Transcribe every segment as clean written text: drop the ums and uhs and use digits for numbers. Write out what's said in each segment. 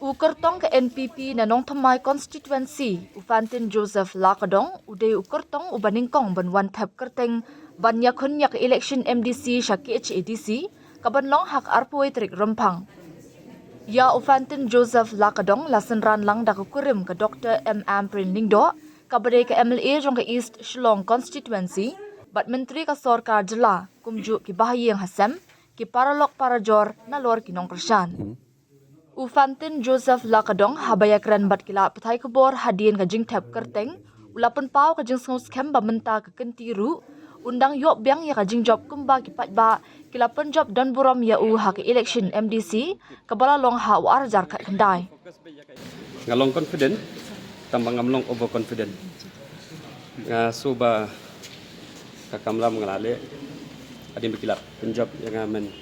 Ukertong ke NPP na nong Thamai constituency, Ufantin Joseph Lakadong, uday ukertong ubaningkong banwan thap kerteng banya khunyak election MDC syaki HADC, kabanlong hak arpuay trik rempang. Ya Ufantin Joseph Lakadong lasenran lang dakukurim ke Dr. M.M. Prinlingdo, kabadai ke MLA jong ke East Shillong constituency, bat menteri ke Sorkar Jela, kumjuk ki Bahayeng Hasem, ki Paralok Parajor na lor kinong Kershan. Ufantin Joseph Lakadong habayakran bat kila petai kebor hadian kajing tap kerteng ulapun pau kajing sengus kem bamenta ke kentiru undang yok biang ya kajing job kumba kipat ba kila penjob dan buram ya hak election MDC kebala long ha war jar kat kendai ngalong confident tambang ngamlong overconfident suba kakamlam ngalale adim berkilap penjob yang amen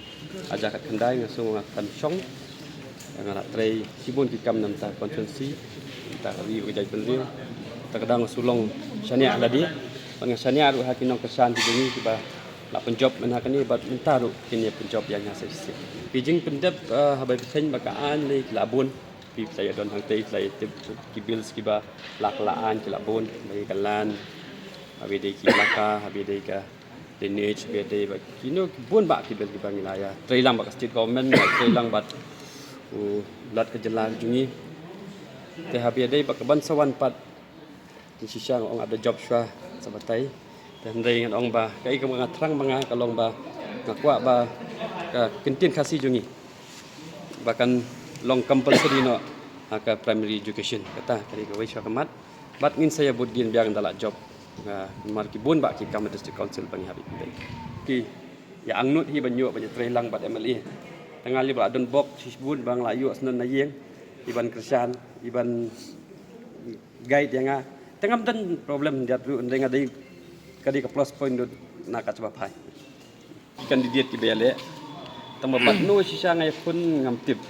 ajak kat kendai ngasung akan syong yang anak tray sibun kikam nam ta konstituensi ta ri ujai penri terkadang sulong syania ada dia bang syania ru hakinong kesan di ba la penjob men hakani bat mentaru kini penjob yang ngasih pijing pendep habai pesen bakaan le labun pi saya don hang tei saya kibil skiba laklaan kilabun bagi kalan habi dei kilaka habi dei ka drainage habi dei ba kino bun ba kibil ki bang wilayah tray lang ba state government tray lang bat lat ke jelang jungi te habi dei bakaban sawan pat di sisa ong ada job swa sabatai dan dei ngan ong ba kai ke mga trang mga kalong ba ngakwa ba ka kentin khasi jungi bahkan long compulsory no ka primary education kata kali ke waiswa kamat bat ngin saya budin biang dalak job mar ki bun ba ki kam district council bang habi ki ya angnut hi banyu banyak trelang bat MLA tengah libat don bok sibun bang layu asnan nayeng iban kersan iban guide yang tengah dan problem jatru ndeng ada kadi ke plus point do nakat sebab hai kandidat ki bele tambah batno sisa ngai pun ngamtip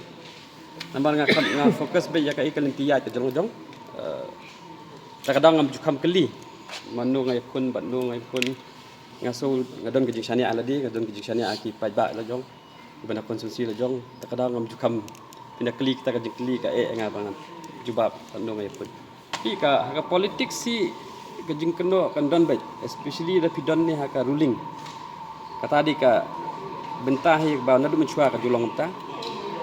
nambar ngam fokus be ya kai kalintia ke jong kadang ngam jukam keli manu ngai pun batno ngai pun ngaso ngadon ke jiksani aladi ngadon ke jiksani aki pajba la jong bana konsumsi la jong takadang ngam jukam pina klik ta kajing klik ka nga bangan jubab tando ngai pun pi ka politik si kajing keno kan don baik especially the pidon ni haka ruling kata di ka bentah hi ba nadu menchua ka julong ta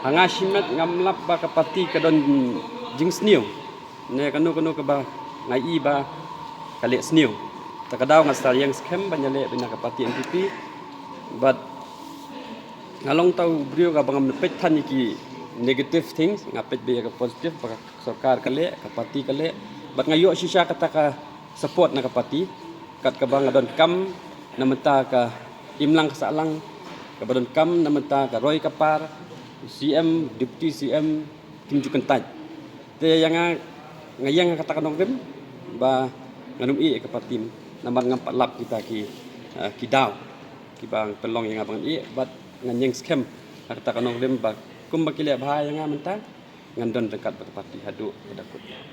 hanga simet ngam lap ba ka parti ka don jing sniu ne kanu ka ba ngai ba kale sniu takadang ngasal yang scam banyale bina ka parti NPP but ngalong tahu beliau ka bangam nepet than ki negative things ngapet be ka positive baka sarkar kale ka parti kale bat ngayo sisa kata ka support na ka parti kat ka bang adon kam namenta ka imlang kasalang ka badon kam namenta ka roy kapar CM deputy CM kimju kentaj te yang ngayang kata kanong rem ba nganum ka parti namban ngampat lap kita ki daw ki bang pelong yang abang bat nganyeng scam kata kanong dem ba kum bakile bahaya nga mentang ngandon dekat parti hadu kadakut